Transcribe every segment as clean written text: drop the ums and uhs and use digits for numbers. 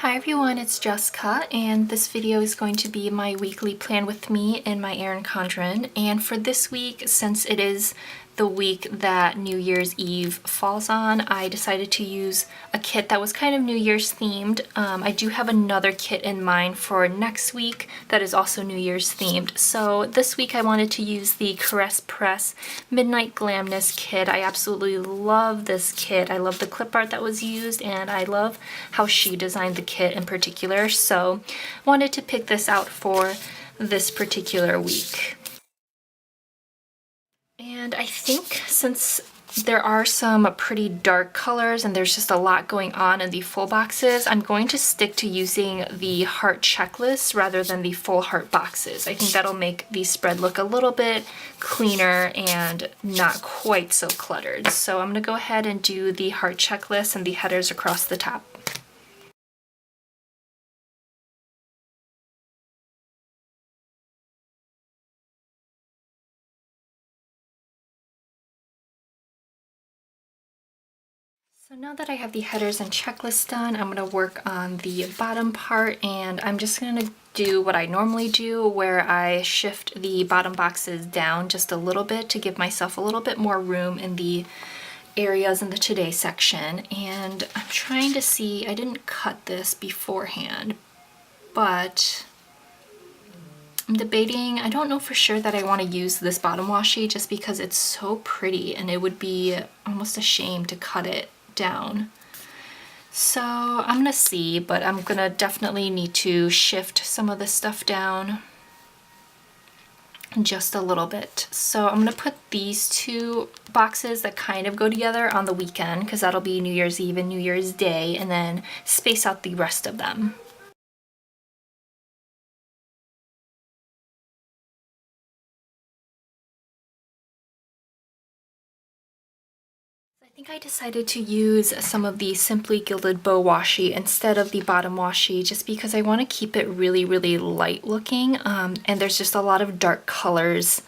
Hi everyone, it's Jessica, and this video is going to be my weekly plan with me and my Erin Condren. And for this week, since it is the week that New Year's Eve falls on, I decided to use a kit that was kind of New Year's themed. I do have another kit in mind for next week that is also New Year's themed. So this week I wanted to use the Caress Press Midnight Glamness kit. I absolutely love this kit. I love the clip art that was used, and I love how she designed the kit in particular. So wanted to pick this out for this particular week. And I think since there are some pretty dark colors and there's just a lot going on in the full boxes, I'm going to stick to using the heart checklist rather than the full heart boxes. I think that'll make the spread look a little bit cleaner and not quite so cluttered. So I'm going to go ahead and do the heart checklist and the headers across the top. So now that I have the headers and checklist done, I'm going to work on the bottom part, and I'm just going to do what I normally do, where I shift the bottom boxes down just a little bit to give myself a little bit more room in the areas in the today section. And I'm trying to see, I didn't cut this beforehand, but I'm debating, I don't know for sure that I want to use this bottom washi just because it's so pretty and it would be almost a shame to cut it down. So I'm gonna see, but I'm gonna definitely need to shift some of this stuff down just a little bit. So I'm gonna put these two boxes that kind of go together on the weekend, because that'll be New Year's Eve and New Year's Day, and then space out the rest of them. I think I decided to use some of the Simply Gilded bow washi instead of the bottom washi, just because I want to keep it really, really light looking, and there's just a lot of dark colors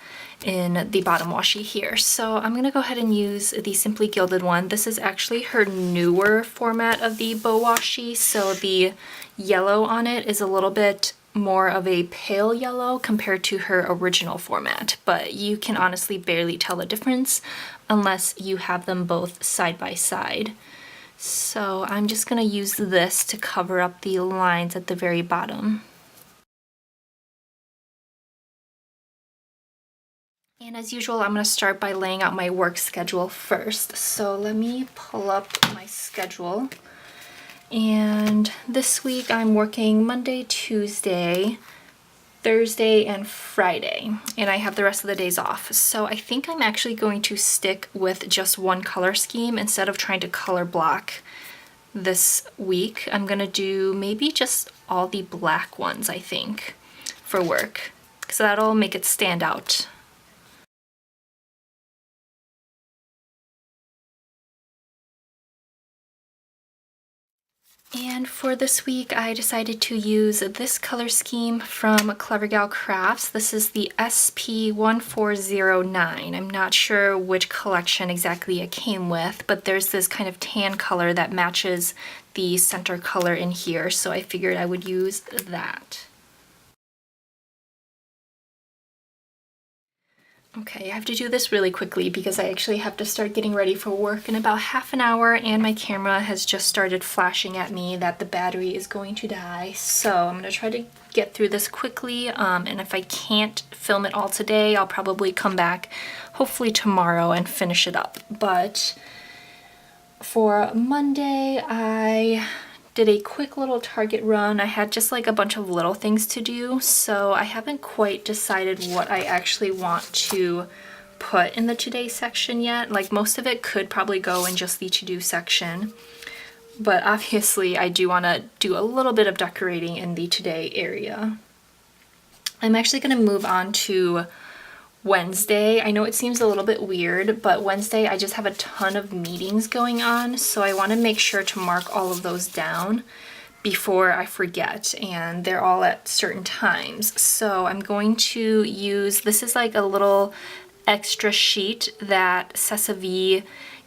in the bottom washi here. So I'm going to go ahead and use the Simply Gilded one. This is actually her newer format of the bow washi, so the yellow on it is a little bit more of a pale yellow compared to her original format, but you can honestly barely tell the difference unless you have them both side by side. So I'm just going to use this to cover up the lines at the very bottom. And as usual, I'm going to start by laying out my work schedule first. So let me pull up my schedule. And this week I'm working Monday, Tuesday, Thursday, and Friday, and I have the rest of the days off. So I think I'm actually going to stick with just one color scheme instead of trying to color block this week. I'm gonna do maybe just all the black ones, I think, for work, so that'll make it stand out. And for this week, I decided to use this color scheme from Clever Gal Crafts. This is the SP1409. I'm not sure which collection exactly it came with, but there's this kind of tan color that matches the center color in here, so I figured I would use that. Okay, I have to do this really quickly because I actually have to start getting ready for work in about half an hour, and my camera has just started flashing at me that the battery is going to die. So I'm going to try to get through this quickly, and if I can't film it all today, I'll probably come back hopefully tomorrow and finish it up. But for Monday, I did a quick little Target run. I had just like a bunch of little things to do, so I haven't quite decided what I actually want to put in the today section yet. Like, most of it could probably go in just the to-do section, but obviously I do want to do a little bit of decorating in the today area. I'm actually going to move on to Wednesday. I know it seems a little bit weird, but Wednesday I just have a ton of meetings going on, so I want to make sure to mark all of those down before I forget, and they're all at certain times. So I'm going to use, this is like a little extra sheet that Sessa Vee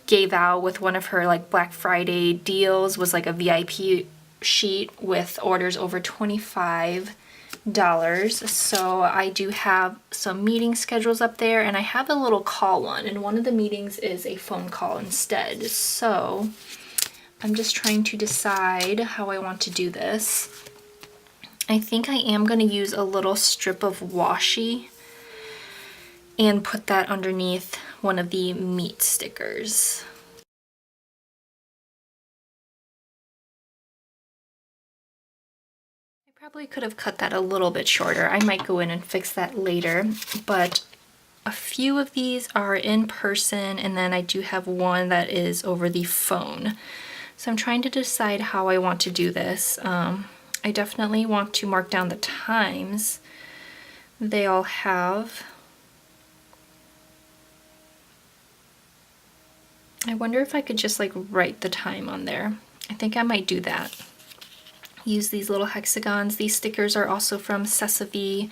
gave out with one of her like Black Friday deals, was like a VIP sheet with orders over $25. So I do have some meeting schedules up there, and I have a little call one, and one of the meetings is a phone call instead. So I'm just trying to decide how I want to do this. I think I am going to use a little strip of washi and put that underneath one of the meat stickers. I probably could have cut that a little bit shorter. I might go in and fix that later, but a few of these are in person, and then I do have one that is over the phone. So I'm trying to decide how I want to do this. I definitely want to mark down the times they all have. I wonder if I could just like write the time on there. I think I might do that. Use these little hexagons. These stickers are also from Sessa Vee.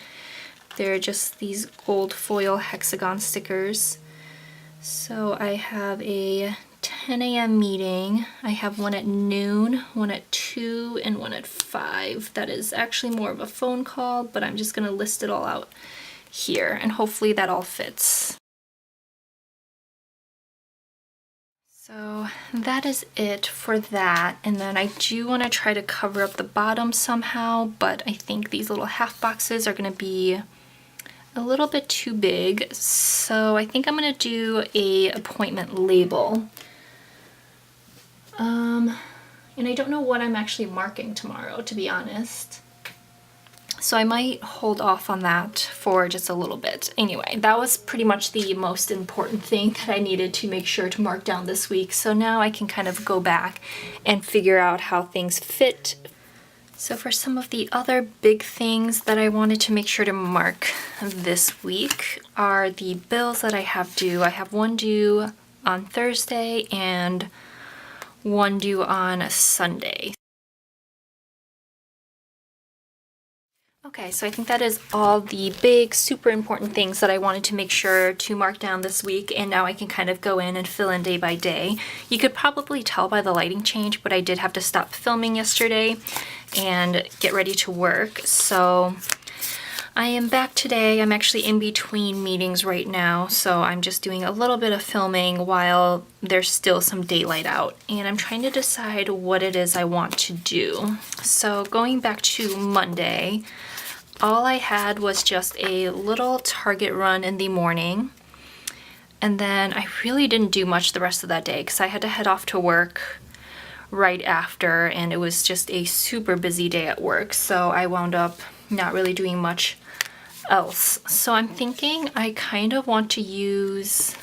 They're just these gold foil hexagon stickers. So I have a 10 a.m. meeting. I have one at noon, one at 2, and one at 5. That is actually more of a phone call, but I'm just going to list it all out here, and hopefully that all fits. So that is it for that, and then I do want to try to cover up the bottom somehow, but I think these little half boxes are going to be a little bit too big, so I think I'm going to do a appointment label. And I don't know what I'm actually marking tomorrow, to be honest. So I might hold off on that for just a little bit. Anyway, that was pretty much the most important thing that I needed to make sure to mark down this week. So now I can kind of go back and figure out how things fit. So for some of the other big things that I wanted to make sure to mark this week are the bills that I have due. I have one due on Thursday and one due on Sunday. Okay, so I think that is all the big, super important things that I wanted to make sure to mark down this week, and now I can kind of go in and fill in day by day. You could probably tell by the lighting change, but I did have to stop filming yesterday and get ready to work, so I am back today. I'm actually in between meetings right now, so I'm just doing a little bit of filming while there's still some daylight out, and I'm trying to decide what it is I want to do. So going back to Monday, all I had was just a little Target run in the morning, and then I really didn't do much the rest of that day because I had to head off to work right after, and it was just a super busy day at work, so I wound up not really doing much else. So I'm thinking I kind of want to use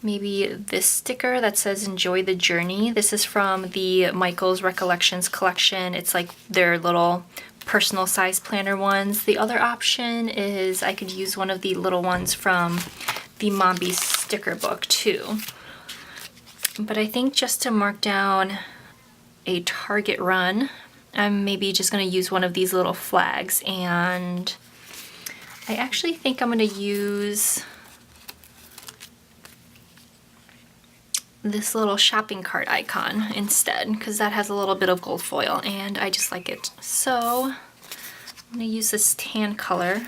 maybe this sticker that says enjoy the journey. This is from the Michael's Recollections collection. It's like their little personal size planner ones. The other option is I could use one of the little ones from the Mombi sticker book too. But I think just to mark down a Target run, I'm maybe just going to use one of these little flags, and I actually think I'm going to use this little shopping cart icon instead, because that has a little bit of gold foil and I just like it. So I'm going to use this tan color.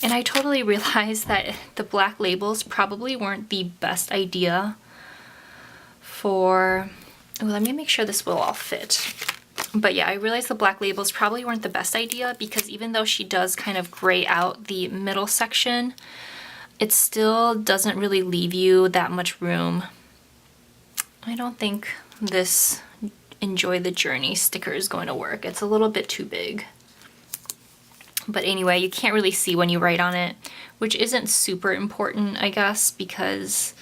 And I totally realized that the black labels probably weren't the best idea for... Oh, let me make sure this will all fit. But yeah, I realized the black labels probably weren't the best idea because even though she does kind of gray out the middle section, it still doesn't really leave you that much room. I don't think this enjoy the journey sticker is going to work. It's a little bit too big. But anyway, you can't really see when you write on it, which isn't super important, I guess, because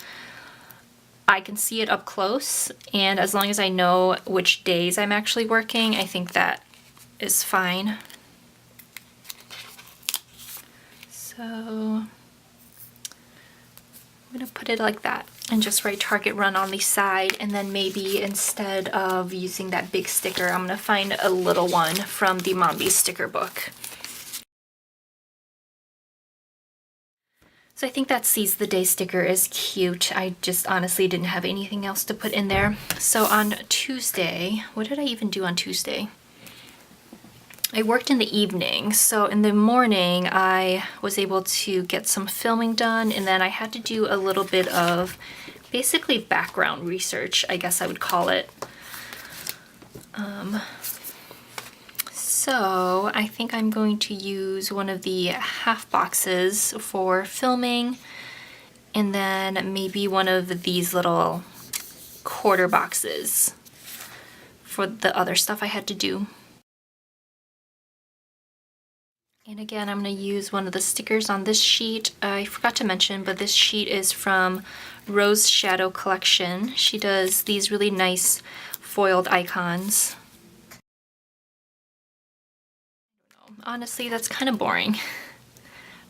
I can see it up close, and as long as I know which days I'm actually working, I think that is fine. So I'm gonna put it like that and just write Target Run on the side, and then maybe instead of using that big sticker, I'm gonna find a little one from the Mombi sticker book. So I think that Seize the Day sticker is cute. I just honestly didn't have anything else to put in there. So on Tuesday, what did I even do on Tuesday? I worked in the evening, so in the morning I was able to get some filming done, and then I had to do a little bit of basically background research, I guess I would call it. So I think I'm going to use one of the half boxes for filming, and then maybe one of these little quarter boxes for the other stuff I had to do. And again, I'm going to use one of the stickers on this sheet. I forgot to mention, but this sheet is from Rose Shadow Collection. She does these really nice foiled icons. Honestly, that's kind of boring.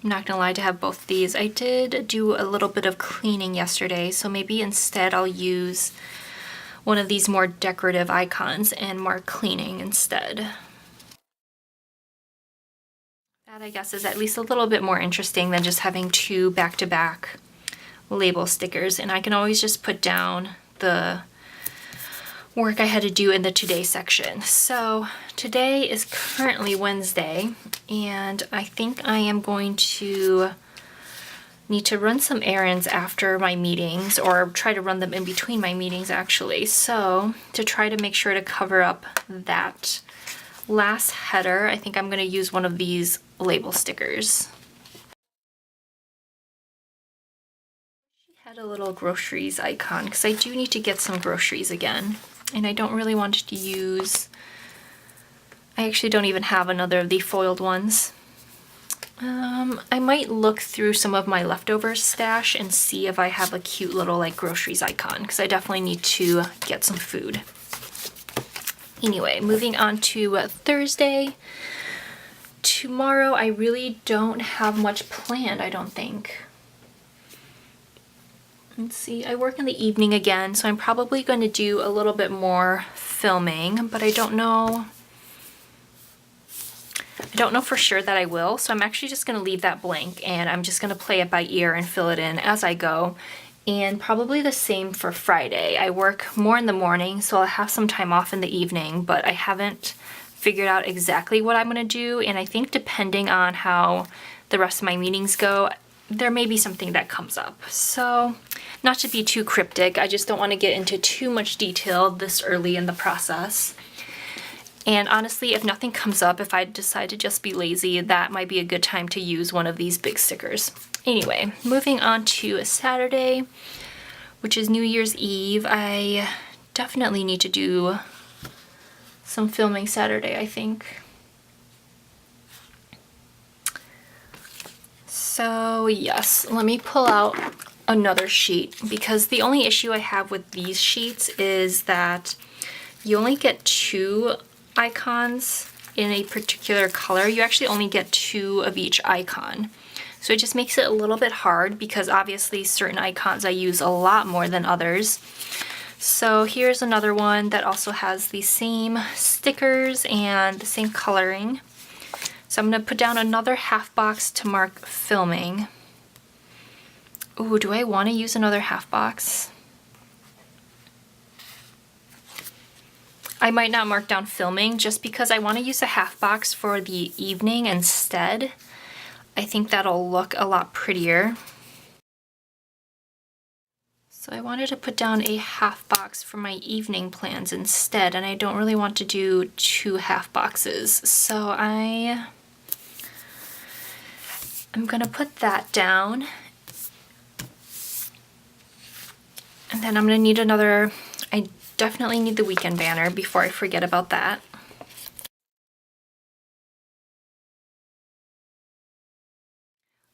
I'm not gonna lie, to have both these. I did do a little bit of cleaning yesterday, so maybe instead I'll use one of these more decorative icons and mark cleaning instead. That, I guess, is at least a little bit more interesting than just having two back-to-back label stickers, and I can always just put down the work I had to do in the today section. So today is currently Wednesday, and I think I am going to need to run some errands after my meetings, or try to run them in between my meetings actually. So to try to make sure to cover up that last header, I think I'm going to use one of these label stickers. She had a little groceries icon because I do need to get some groceries again, and I don't really want to use, I actually don't even have another of the foiled ones. I might look through some of my leftover stash and see if I have a cute little like groceries icon, because I definitely need to get some food. Anyway, moving on to Thursday. Tomorrow I really don't have much planned, I don't think. Let's see, I work in the evening again, so I'm probably going to do a little bit more filming, but I don't know for sure that I will, so I'm actually just going to leave that blank, and I'm just going to play it by ear and fill it in as I go. And probably the same for Friday. I work more in the morning, so I'll have some time off in the evening, but I haven't figured out exactly what I'm going to do, and I think depending on how the rest of my meetings go, there may be something that comes up. So, not to be too cryptic, I just don't want to get into too much detail this early in the process. And honestly, if nothing comes up, if I decide to just be lazy, that might be a good time to use one of these big stickers. Anyway, moving on to Saturday, which is New Year's Eve. I definitely need to do some filming Saturday, I think. So yes, let me pull out another sheet, because the only issue I have with these sheets is that you only get two icons in a particular color. You actually only get two of each icon. So it just makes it a little bit hard, because obviously certain icons I use a lot more than others. So here's another one that also has the same stickers and the same coloring. So I'm going to put down another half box to mark filming. Ooh, do I want to use another half box? I might not mark down filming just because I want to use a half box for the evening instead. I think that'll look a lot prettier. So I wanted to put down a half box for my evening plans instead, and I don't really want to do two half boxes. So I'm gonna put that down. And then I'm gonna need another, I definitely need the weekend banner before I forget about that.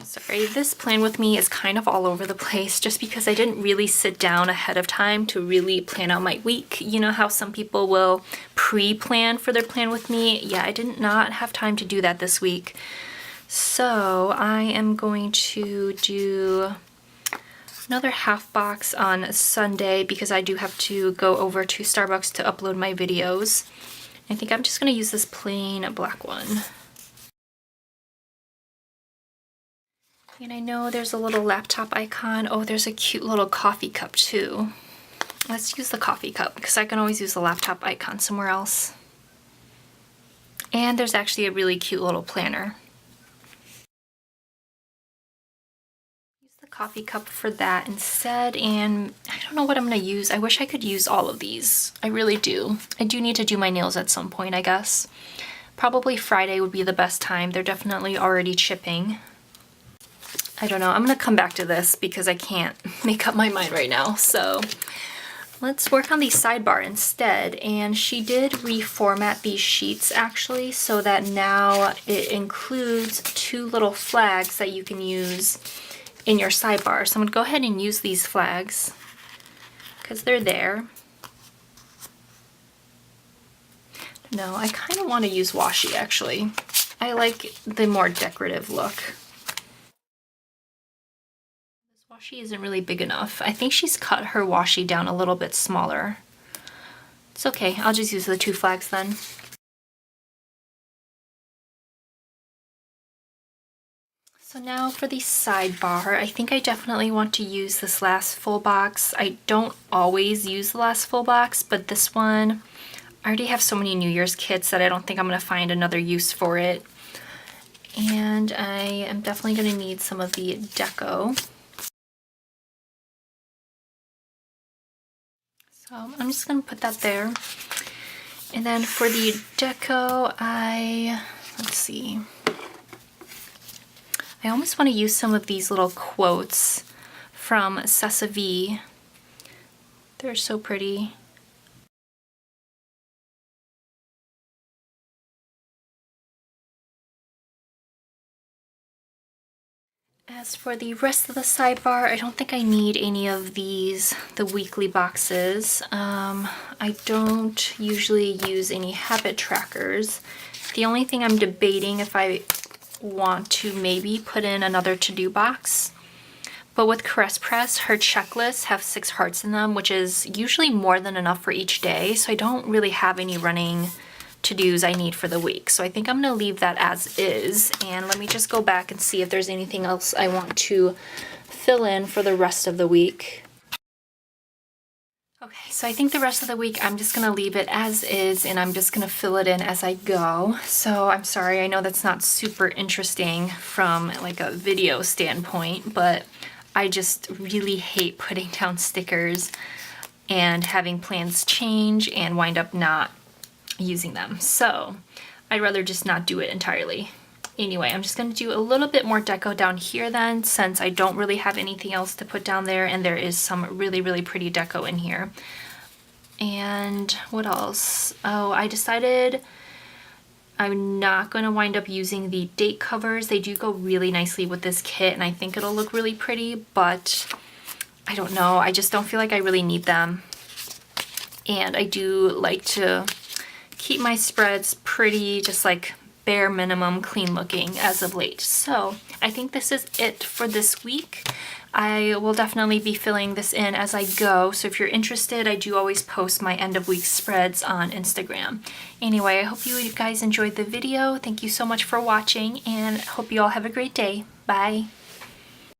Sorry, this plan with me is kind of all over the place just because I didn't really sit down ahead of time to really plan out my week. You know how some people will pre-plan for their plan with me? Yeah, I did not have time to do that this week. So I am going to do another half box on Sunday because I do have to go over to Starbucks to upload my videos. I think I'm just going to use this plain black one. And I know there's a little laptop icon. Oh, there's a cute little coffee cup too. Let's use the coffee cup because I can always use the laptop icon somewhere else. And there's actually a really cute little planner. Use the coffee cup for that instead, and I don't know what I'm gonna use. I wish I could use all of these. I really do. I do need to do my nails at some point, I guess. Probably Friday would be the best time. They're definitely already chipping. I don't know. I'm gonna come back to this because I can't make up my mind right now. So let's work on the sidebar instead. And she did reformat these sheets actually so that now it includes 2 little flags that you can use in your sidebar. So I'm gonna go ahead and use these flags because they're there. No, I kind of want to use washi actually. I like the more decorative look. Washi isn't really big enough. I think she's cut her washi down a little bit smaller. It's okay, I'll just use the 2 flags then. So now for the sidebar, I think I definitely want to use this last full box. I don't always use the last full box, but this one, I already have so many New Year's kits that I don't think I'm gonna find another use for it. And I am definitely gonna need some of the deco. So I'm just gonna put that there. And then for the deco, let's see. I almost want to use some of these little quotes from Sessa Vee. They're so pretty. As for the rest of the sidebar, I don't think I need any of these, the weekly boxes. I don't usually use any habit trackers. The only thing I'm debating if I want to maybe put in another to-do box. But with Caress Press, her checklists have 6 hearts in them, which is usually more than enough for each day. So I don't really have any running to-dos I need for the week. So I think I'm gonna leave that as is, and let me just go back and see if there's anything else I want to fill in for the rest of the week. Okay, so I think the rest of the week I'm just gonna leave it as is, and I'm just gonna fill it in as I go. So I'm sorry, I know that's not super interesting from like a video standpoint, but I just really hate putting down stickers and having plans change and wind up not using them. So I'd rather just not do it entirely. Anyway, I'm just going to do a little bit more deco down here then, since I don't really have anything else to put down there, and there is some really, really pretty deco in here. And what else? Oh, I decided I'm not going to wind up using the date covers. They do go really nicely with this kit, and I think it'll look really pretty, but I don't know. I just don't feel like I really need them. And I do like to keep my spreads pretty, just like bare minimum clean looking as of late. So I think this is it for this week. I will definitely be filling this in as I go. So if you're interested, I do always post my end of week spreads on Instagram. Anyway, I hope you guys enjoyed the video. Thank you so much for watching, and hope you all have a great day. Bye.